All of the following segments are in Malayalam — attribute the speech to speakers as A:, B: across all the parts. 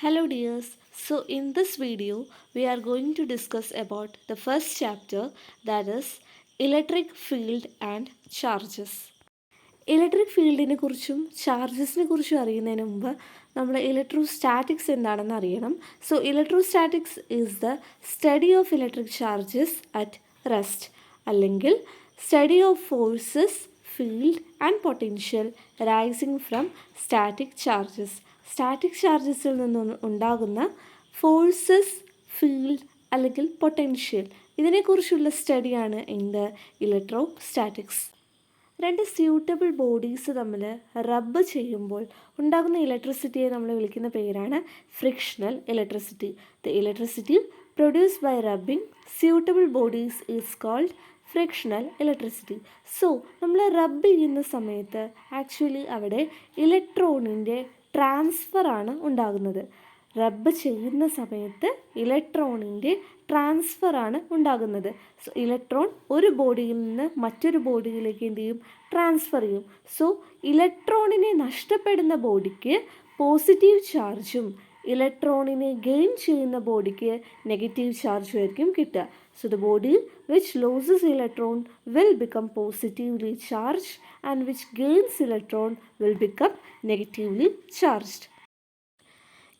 A: Hello dears. So in this video we are going to discuss about the first chapter, that is electric field and charges. Electric ഫീൽഡിനെ കുറിച്ചും ചാർജസിനെ കുറിച്ചും അറിയുന്നതിന് മുമ്പ് നമ്മൾ ഇലക്ട്രോസ്റ്റാറ്റിക്സ് എന്താണെന്ന് അറിയണം. So electrostatics is the study of electric charges at rest, അല്ലെങ്കിൽ study of forces, field and potential rising from static charges. Static ചാർജസിൽ നിന്ന് ഉണ്ടാകുന്ന ഫോഴ്സസ്, ഫീൽഡ് അല്ലെങ്കിൽ പൊട്ടൻഷ്യൽ, ഇതിനെക്കുറിച്ചുള്ള സ്റ്റഡിയാണ് ഇൻ ദ ഇലക്ട്രോസ്റ്റാറ്റിക്സ്. രണ്ട് സ്യൂട്ടബിൾ ബോഡീസ് തമ്മിൽ റബ്ബ് ചെയ്യുമ്പോൾ ഉണ്ടാകുന്ന ഇലക്ട്രിസിറ്റിയെ നമ്മൾ വിളിക്കുന്ന പേരാണ് frictional electricity. The electricity produced by rubbing suitable bodies is called frictional electricity. So നമ്മൾ റബ്ബ് ചെയ്യുന്ന സമയത്ത് ആക്ച്വലി അവിടെ ഇലക്ട്രോണിൻ്റെ ട്രാൻസ്ഫറാണ് ഉണ്ടാകുന്നത്. റബ്ബ് ചെയ്യുന്ന സമയത്ത് ഇലക്ട്രോണിൻ്റെ ട്രാൻസ്ഫറാണ് ഉണ്ടാകുന്നത്. സോ ഇലക്ട്രോൺ ഒരു ബോഡിയിൽ നിന്ന് മറ്റൊരു ബോഡിയിലേക്ക് എന്ത് ചെയ്യും? ട്രാൻസ്ഫർ ചെയ്യും. സോ ഇലക്ട്രോണിനെ നഷ്ടപ്പെടുന്ന ബോഡിക്ക് പോസിറ്റീവ് ചാർജും ഇലക്ട്രോണിനെ ഗെയിൻ ചെയ്യുന്ന ബോഡിക്ക് നെഗറ്റീവ് ചാർജും ആയിരിക്കും കിട്ടുക. So the body which losses electron will become positively charge and which gains electron will become negatively charged.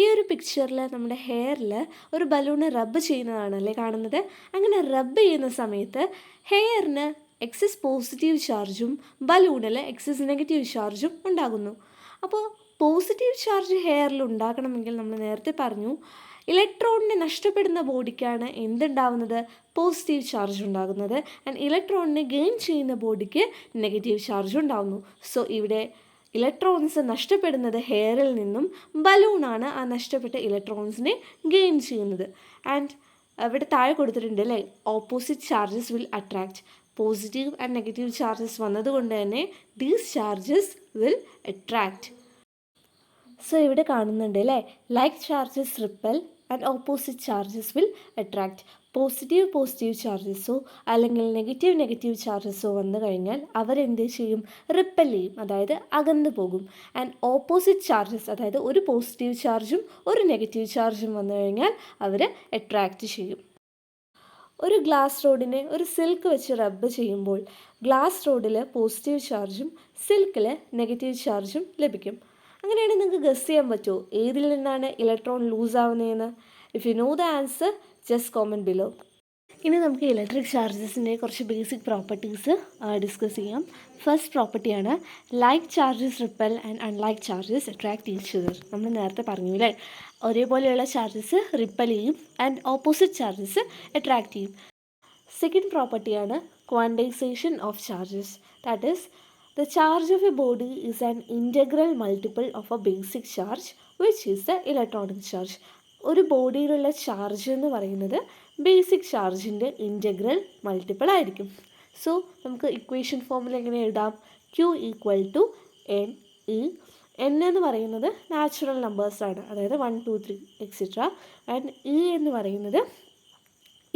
A: ഈ ഒരു പിക്ചറിൽ നമ്മുടെ ഹെയറിൽ ഒരു ബലൂണ് റബ്ബ് ചെയ്യുന്നതാണല്ലേ കാണുന്നത്. അങ്ങനെ റബ്ബ് ചെയ്യുന്ന സമയത്ത് ഹെയറിന് എക്സസ് പോസിറ്റീവ് ചാർജും ബലൂണിൽ എക്സസ് നെഗറ്റീവ് ചാർജും ഉണ്ടാകുന്നു. അപ്പോൾ പോസിറ്റീവ് ചാർജ് ഹെയറിൽ ഉണ്ടാകണമെങ്കിൽ നമ്മൾ നേരത്തെ പറഞ്ഞു, ഇലക്ട്രോണിനെ നഷ്ടപ്പെടുന്ന ബോഡിക്കാണ് എന്തുണ്ടാവുന്നത്? പോസിറ്റീവ് ചാർജ് ഉണ്ടാകുന്നത്. ആൻഡ് ഇലക്ട്രോണിനെ ഗെയിൻ ചെയ്യുന്ന ബോഡിക്ക് നെഗറ്റീവ് ചാർജ് ഉണ്ടാകുന്നു. സോ ഇവിടെ ഇലക്ട്രോൺസ് നഷ്ടപ്പെടുന്നത് ഹെയറിൽ നിന്നും, ബലൂണാണ് ആ നഷ്ടപ്പെട്ട ഇലക്ട്രോൺസിനെ ഗെയിൻ ചെയ്യുന്നത്. ആൻഡ് ഇവിടെ താഴെ കൊടുത്തിട്ടുണ്ട് അല്ലേ, opposite charges will attract. Positive and negative charges വന്നതുകൊണ്ട് തന്നെ these charges will attract. So ഇവിടെ കാണുന്നുണ്ട് അല്ലേ, like charges repel and opposite charges will attract. Positive ചാർജസോ അല്ലെങ്കിൽ നെഗറ്റീവ് ചാർജസോ വന്നു കഴിഞ്ഞാൽ അവരെന്ത് ചെയ്യും? റിപ്പൽ ചെയ്യും, അതായത് അകന്നു പോകും. ആൻഡ് ഓപ്പോസിറ്റ് ചാർജസ്, അതായത് ഒരു പോസിറ്റീവ് ചാർജും ഒരു നെഗറ്റീവ് ചാർജും വന്നു കഴിഞ്ഞാൽ അവർ അട്രാക്റ്റ് ചെയ്യും. ഒരു ഗ്ലാസ് റോഡിനെ ഒരു സിൽക്ക് വെച്ച് റബ്ബ് ചെയ്യുമ്പോൾ ഗ്ലാസ് റോഡിൽ പോസിറ്റീവ് ചാർജും സിൽക്കിൽ നെഗറ്റീവ് ചാർജും ലഭിക്കും. അങ്ങനെയാണെങ്കിൽ നിങ്ങൾക്ക് ഗസ് ചെയ്യാൻ പറ്റുമോ ഏതിൽ നിന്നാണ് ഇലക്ട്രോൺ ലൂസ് ആവുന്നതെന്ന്? If you know the answer, just comment below. ഇനി നമുക്ക് ഇലക്ട്രിക് ചാർജസിൻ്റെ കുറച്ച് ബേസിക് പ്രോപ്പർട്ടീസ് ഡിസ്കസ് ചെയ്യാം. ഫസ്റ്റ് പ്രോപ്പർട്ടിയാണ് like charges repel and unlike charges attract each other. നമ്മൾ നേരത്തെ പറഞ്ഞു അല്ലേ, ഒരേപോലെയുള്ള ചാർജസ് റിപ്പൽ ചെയ്യും ആൻഡ് ഓപ്പോസിറ്റ് ചാർജസ് അട്രാക്ട് ചെയ്യും. സെക്കൻഡ് പ്രോപ്പർട്ടിയാണ് quantization of charges. That is the charge of a body is an integral multiple of a basic charge which is the electronic charge. ഒരു ബോഡിയിലുള്ള ചാർജ് എന്ന് പറയുന്നത് ബേസിക് ചാർജിൻ്റെ ഇൻറ്റഗ്രൽ മൾട്ടിപ്പിൾ ആയിരിക്കും. സോ നമുക്ക് ഇക്വേഷൻ ഫോമിൽ എങ്ങനെ എഴുതാം? Q equal to N E. N എന്ന് പറയുന്നത് നാച്ചുറൽ നമ്പേഴ്സാണ്, അതായത് 1 2 3 എക്സെട്ര. ആൻഡ് ഇ എന്ന് പറയുന്നത്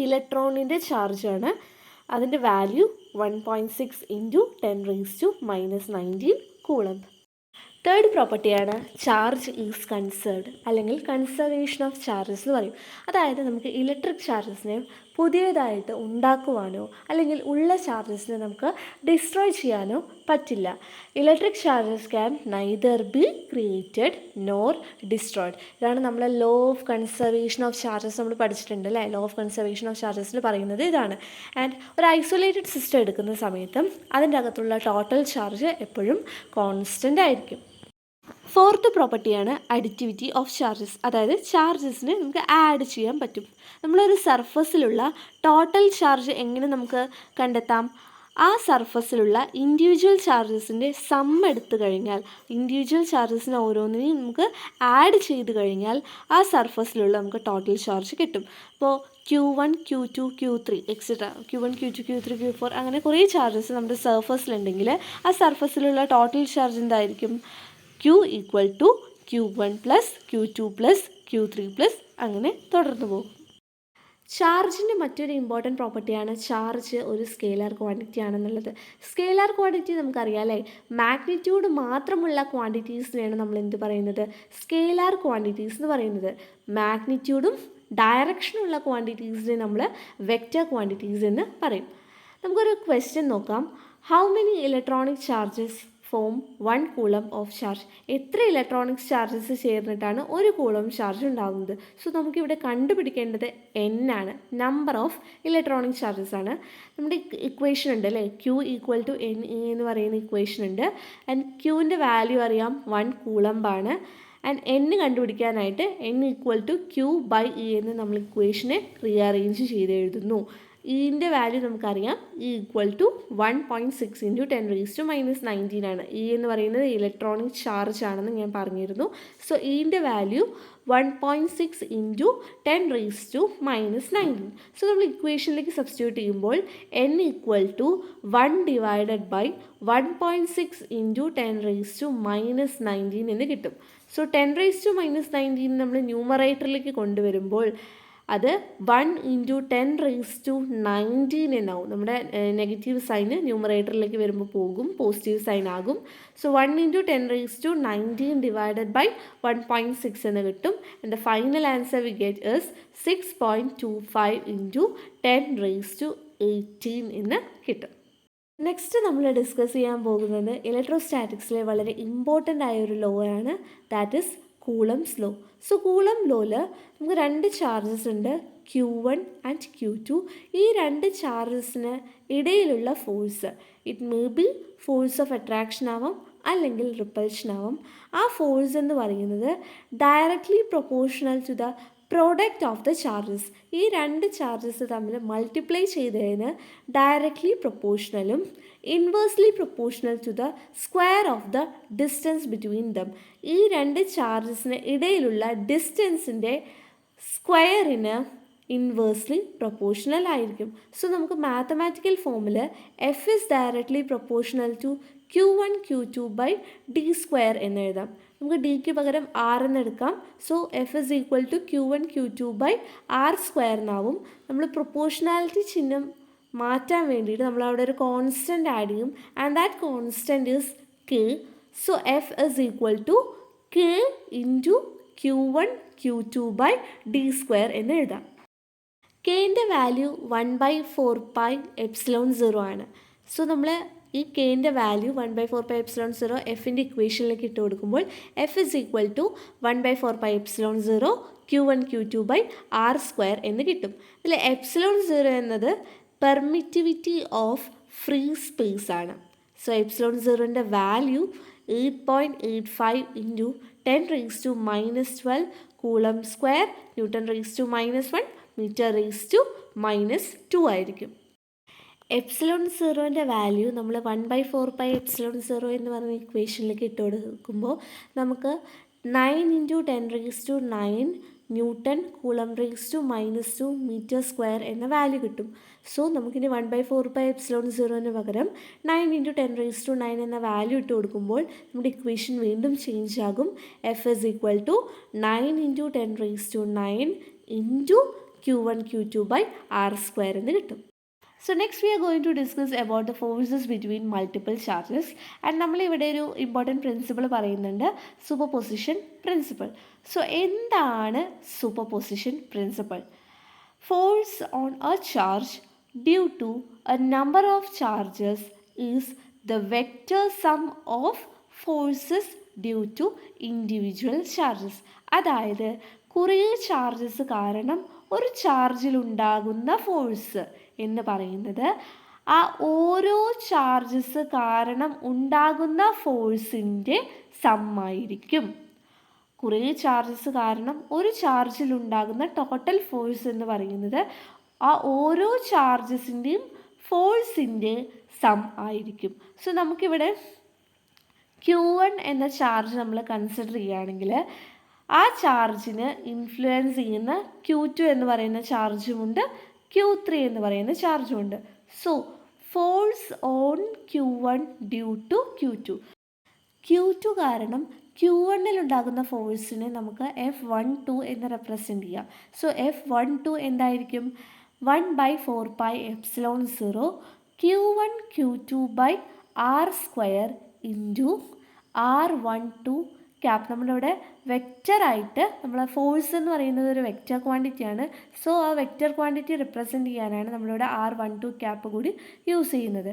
A: ഇലക്ട്രോണിൻ്റെ ചാർജാണ്. അതിൻ്റെ വാല്യൂ 1.6 ഇൻറ്റു 10⁻⁻19 കൂളംബ്. തേർഡ് പ്രോപ്പർട്ടിയാണ് ചാർജ് ഈസ് കൺസേർവ്ഡ്, അല്ലെങ്കിൽ കൺസർവേഷൻ ഓഫ് ചാർജസ് എന്ന് പറയും. അതായത് നമുക്ക് ഇലക്ട്രിക് ചാർജസിനെ പുതിയതായിട്ട് ഉണ്ടാക്കുവാനോ അല്ലെങ്കിൽ ഉള്ള ചാർജസിനെ നമുക്ക് ഡിസ്ട്രോയ് ചെയ്യാനോ പറ്റില്ല. Electric charges can neither be created nor destroyed. ഇതാണ് നമ്മൾ law of conservation of charges നമ്മൾ പഠിച്ചിട്ടുണ്ട് അല്ലേ. ലോ ഓഫ് കൺസർവേഷൻ ഓഫ് ചാർജസിൽ പറയുന്നത് ഇതാണ്. ആൻഡ് ഒരു ഐസൊലേറ്റഡ് സിസ്റ്റം എടുക്കുന്ന സമയത്തും അതിൻ്റെ അകത്തുള്ള ടോട്ടൽ ചാർജ് എപ്പോഴും കോൺസ്റ്റൻ്റ് ആയിരിക്കും. ഫോർത്ത് പ്രോപ്പർട്ടിയാണ് അഡിറ്റിവിറ്റി ഓഫ് ചാർജസ്. അതായത് ചാർജസിന് നമുക്ക് ആഡ് ചെയ്യാൻ പറ്റും. നമ്മളൊരു സർഫസിലുള്ള ടോട്ടൽ ചാർജ് എങ്ങനെ നമുക്ക് കണ്ടെത്താം? ആ സർഫസിലുള്ള ഇൻഡിവിജ്വൽ ചാർജസിൻ്റെ സം എടുത്തു കഴിഞ്ഞാൽ, ഇൻഡിവിജ്വൽ ചാർജസിന് ഓരോന്നിനെയും നമുക്ക് ആഡ് ചെയ്ത് കഴിഞ്ഞാൽ ആ സർഫസിലുള്ള നമുക്ക് ടോട്ടൽ ചാർജ് കിട്ടും. ഇപ്പോൾ Q1 Q2 Q3 etcetera, Q1 Q2 Q3 Q4 അങ്ങനെ കുറേ ചാർജസ് നമ്മുടെ സർഫസിലുണ്ടെങ്കിൽ ആ സർഫസിലുള്ള ടോട്ടൽ ചാർജ് എന്തായിരിക്കും? Q equal to Q1 plus Q2 plus Q3 plus അങ്ങനെ തുടർന്ന് പോകും. ചാർജിൻ്റെ മറ്റൊരു ഇമ്പോർട്ടൻറ്റ് പ്രോപ്പർട്ടിയാണ് ചാർജ് ഒരു സ്കെയിലർ ക്വാണ്ടിറ്റി ആണെന്നുള്ളത്. സ്കെയിലർ ക്വാണ്ടിറ്റി നമുക്കറിയാം അല്ലേ, മാഗ്നിറ്റ്യൂഡ് മാത്രമുള്ള ക്വാണ്ടിറ്റീസിനെയാണ് നമ്മൾ എന്ത് പറയുന്നത്, സ്കെയിലർ ക്വാണ്ടിറ്റീസ് എന്ന് പറയുന്നത്. മാഗ്നിറ്റ്യൂഡും ഡയറക്ഷനുള്ള ക്വാണ്ടിറ്റീസിനെ നമ്മൾ വെക്റ്റർ ക്വാണ്ടിറ്റീസ് എന്ന് പറയും. നമുക്കൊരു ക്വസ്റ്റ്യൻ നോക്കാം. How many electronic charges form 1 coulomb of charge? എത്ര ഇലക്ട്രോണിക്സ് ചാർജസ് ചേർന്നിട്ടാണ് ഒരു കൂളം ചാർജ് ഉണ്ടാകുന്നത്? സോ നമുക്കിവിടെ കണ്ടുപിടിക്കേണ്ടത് n ആണ്, നമ്പർ ഓഫ് ഇലക്ട്രോണിക് ചാർജസ് ആണ്. നമ്മുടെ ഇക്വേഷൻ ഉണ്ട് അല്ലേ, Q equal to N E എന്ന് പറയുന്ന ഇക്വേഷൻ ഉണ്ട്. ആൻഡ് ക്യൂവിൻ്റെ വാല്യൂ അറിയാം 1 കൂളമ്പാണ്. ആൻഡ് n കണ്ടുപിടിക്കാനായിട്ട് n equal to Q by E എന്ന് നമ്മൾ ഇക്വേഷനെ റീഅറേഞ്ച് ചെയ്ത് എഴുതുന്നു. ഇൻ്റെ വാല്യൂ നമുക്കറിയാം, ഇ ഈക്വൽ ടു 1.6 ഇൻറ്റു 10⁻⁻19 ആണ്. ഇ എന്ന് പറയുന്നത് ഇലക്ട്രോണിക് ചാർജ് ആണെന്ന് ഞാൻ പറഞ്ഞിരുന്നു. സോ ഇൻ്റെ വാല്യൂ 1.6 ഇൻറ്റു 10⁻⁻19. സോ നമ്മൾ ഇക്വേഷനിലേക്ക് സബ്സ്റ്റിറ്റ്യൂട്ട് ചെയ്യുമ്പോൾ n equal to 1 divided by 1.6 into 10⁻⁻19 എന്ന് കിട്ടും. സോ 10⁻⁻19 നമ്മൾ ന്യൂമറേറ്ററിലേക്ക് കൊണ്ടുവരുമ്പോൾ അത് 1 ഇൻറ്റു 10⁻⁹ എന്നാവും. നമ്മുടെ നെഗറ്റീവ് സൈന് ന്യൂമറേറ്ററിലേക്ക് വരുമ്പോൾ പോകും, പോസിറ്റീവ് സൈൻ ആകും. സോ 1 ഇൻറ്റു 10⁻⁹ ഡിവൈഡഡ് ബൈ 1.6 എന്ന് കിട്ടും. And the final answer we get is 6.25 into 10⁻18 എന്ന് കിട്ടും. നെക്സ്റ്റ് നമ്മൾ ഡിസ്കസ് ചെയ്യാൻ പോകുന്നത് ഇലക്ട്രോസ്റ്റാറ്റിക്സിലെ വളരെ ഇമ്പോർട്ടൻ്റ് ആയ ഒരു ലോ ആണ്, that is Coulomb's law. So Coulomb ലോയിൽ നമുക്ക് 2 ചാർജസ് ഉണ്ട്, Q1 ആൻഡ് Q2. ഈ 2 ചാർജസിന് ഇടയിലുള്ള force, it may be force of attraction ആവാം അല്ലെങ്കിൽ റിപ്പൽഷൻ ആവാം. ആ ഫോഴ്സ് എന്ന് പറയുന്നത് directly proportional to the product of the charges. ഈ 2 ചാർജസ് തമ്മിൽ മൾട്ടിപ്ലൈ ചെയ്തതിന് ഡയറക്ട്ലി പ്രൊപ്പോർഷണലും inversely proportional to the square of the distance between them. ഈ 2 ചാർജസിന് ഇടയിലുള്ള ഡിസ്റ്റൻസിൻ്റെ സ്ക്വയറിന് ഇൻവേഴ്സ്ലി പ്രൊപ്പോർഷണൽ ആയിരിക്കും. സോ നമുക്ക് മാത്തമാറ്റിക്കൽ ഫോമിൽ F is directly proportional to Q1 Q2 by D square എന്ന് എഴുതാം. നമുക്ക് ഡിക്ക് പകരം ആർ എന്ന് എടുക്കാം. So F is equal to Q1 Q2 by R square എന്നാവും. നമ്മൾ പ്രൊപ്പോർഷണാലിറ്റി ചിഹ്നം മാറ്റാൻ വേണ്ടിയിട്ട് നമ്മൾ അവിടെ ഒരു കോൺസ്റ്റൻറ്റ് ആഡ് ചെയ്യും. And that constant is K. So F is equal to K into Q1 Q2 by D square എന്ന് എഴുതാം. കെൻ്റെ വാല്യൂ 1/4πε0 ആണ്. സോ നമ്മൾ ഈ കെൻ്റെ വാല്യൂ 1/4πε0 എഫിൻ്റെ ഇക്വേഷനിലേക്ക് ഇട്ട് കൊടുക്കുമ്പോൾ F is equal to 1/4πε0 Q1 Q2 by R square എന്ന് കിട്ടും. ഇതിൽ ε0 എന്നത് പെർമിറ്റിവിറ്റി ഓഫ് ഫ്രീ സ്പേസ് ആണ്. സോ ε0ൻ്റെ value 8.85 into 10⁻⁻12 coulomb square N⁻⁻1 m⁻⁻2 ആയിരിക്കും. ε0ൻ്റെ വാല്യൂ നമ്മൾ 1/4πε0 എന്ന് പറഞ്ഞ ഇക്വേഷനിലേക്ക് ഇട്ട് കൊടുക്കുമ്പോൾ നമുക്ക് 9 ഇൻറ്റു 10⁻9 ന്യൂട്ടൺ കൂളം⁻⁻2 m² എന്ന വാല്യൂ കിട്ടും. സോ നമുക്കിനി 1/4πε0ന് പകരം 9 ഇൻറ്റു 10⁻9 എന്ന വാല്യൂ ഇട്ട് കൊടുക്കുമ്പോൾ നമ്മുടെ ഇക്വേഷൻ വീണ്ടും ചേഞ്ച് ആകും. F is equal to 9 into 10⁻9 into Q1 Q2 by R square എന്ന് കിട്ടും. So next we are going to discuss about the forces between multiple charges. And നമ്മളിവിടെ ഒരു ഇമ്പോർട്ടൻറ്റ് പ്രിൻസിപ്പിൾ പറയുന്നുണ്ട്, സൂപ്പർ പൊസിഷൻ പ്രിൻസിപ്പിൾ. സോ എന്താണ് superposition principle? Force on a charge due to a number of charges is the vector sum of forces due to individual charges. അതായത് കുറേ ചാർജസ് കാരണം ഒരു ചാർജിലുണ്ടാകുന്ന ഫോഴ്സ് എന്ന് പറയുന്നത് ആ ഓരോ ചാർജസ് കാരണം ഉണ്ടാകുന്ന ഫോഴ്സിൻ്റെ സമ്മായിരിക്കും. കുറേ ചാർജസ് കാരണം ഒരു ചാർജിലുണ്ടാകുന്ന ടോട്ടൽ ഫോഴ്സ് എന്ന് പറയുന്നത് ആ ഓരോ ചാർജസിൻ്റെയും ഫോഴ്സിൻ്റെ സം ആയിരിക്കും. സോ നമുക്കിവിടെ Q1 എന്ന ചാർജ് നമ്മൾ കൺസിഡർ ചെയ്യുകയാണെങ്കിൽ ആ ചാർജിന് ഇൻഫ്ലുവൻസ് ചെയ്യുന്ന Q2 എന്ന് പറയുന്ന ചാർജുമുണ്ട്, Q3 എന്ന് പറയുന്ന ചാർജുമുണ്ട്. So force on Q1 due to Q2 കാരണം Q1 ഉണ്ടാകുന്ന ഫോഴ്സിനെ നമുക്ക് F12 എന്ന് റെപ്രസെൻ്റ് ചെയ്യാം. സോ F12 എന്തായിരിക്കും? 1/4πε0 Q1 Q2 by R square into R12 cap. നമ്മളിവിടെ വെക്റ്ററായിട്ട് നമ്മൾ ഫോഴ്സ് എന്ന് പറയുന്നത് ഒരു വെക്റ്റർ ക്വാണ്ടിറ്റിയാണ്. സോ ആ വെക്റ്റർ ക്വാണ്ടിറ്റി റിപ്രസെൻ്റ് ചെയ്യാനാണ് നമ്മളിവിടെ R12 ക്യാപ്പ് കൂടി യൂസ് ചെയ്യുന്നത്.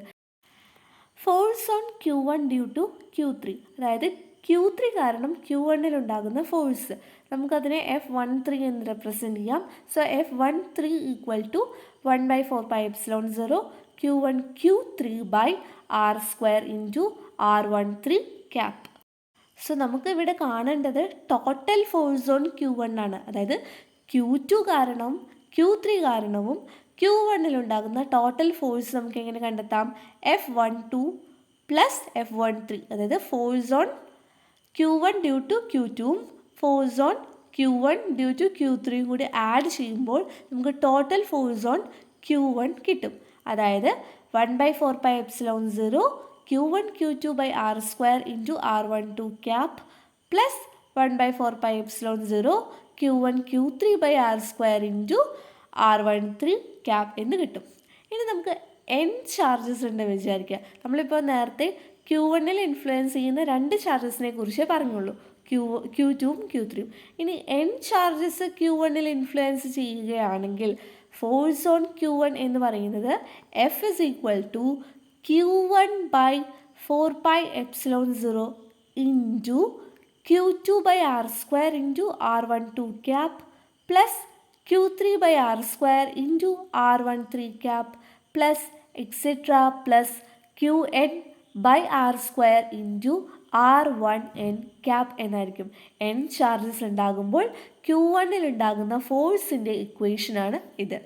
A: Force on Q1 due to Q3, അതായത് Q3 കാരണം Q1 ഉണ്ടാകുന്ന ഫോഴ്സ് നമുക്കതിനെ F13 എന്ന് റെപ്രസെൻ്റ് ചെയ്യാം. So F13 equal to 1/4πε0 Q1 Q3 by R square into R13 cap. So നമുക്ക് ഇവിടെ കാണേണ്ടത് ടോട്ടൽ ഫോഴ്സ് ഓൺ Q1 ആണ്. അതായത് Q2 കാരണം Q3 കാരണവും Q1 ഉണ്ടാകുന്ന ടോട്ടൽ ഫോഴ്സ് നമുക്ക് എങ്ങനെ കണ്ടെത്താം? F12 പ്ലസ് F13, അതായത് force on Q1 due to Q2ഉം force on Q1 due to Q3യും കൂടി ആഡ് ചെയ്യുമ്പോൾ നമുക്ക് ടോട്ടൽ ഫോഴ്സ് ഓൺ Q1 കിട്ടും. അതായത് 1/4πε0 Q1 Q2 by R square into R12 cap plus 1/4πε0 Q1 Q3 by R square into R13 cap എന്ന് കിട്ടും. ഇനി നമുക്ക് N ചാർജസ് ഉണ്ടെന്ന് വിചാരിക്കുക. നമ്മളിപ്പോൾ നേരത്തെ Q1 ഇൻഫ്ലുവൻസ് ചെയ്യുന്ന 2 ചാർജസിനെ കുറിച്ച് പറഞ്ഞുള്ളൂ, Q2ഉം Q3യും. ഇനി N ചാർജസ് Q1 ഇൻഫ്ലുവൻസ് ചെയ്യുകയാണെങ്കിൽ ഫോഴ്സ് ഓൺ Q1 എന്ന് പറയുന്നത് F is equal to Q1 by 4πε0 into Q2 by R square into R12 cap plus Q3 by R square into R13 cap plus etcetera plus Qn by R square into R1n cap എന്നായിരിക്കും. N ചാർജസ് ഉണ്ടാകുമ്പോൾ Q1 ഉണ്ടാകുന്ന ഫോഴ്സിൻ്റെ ഇക്വേഷനാണ് ഇത്.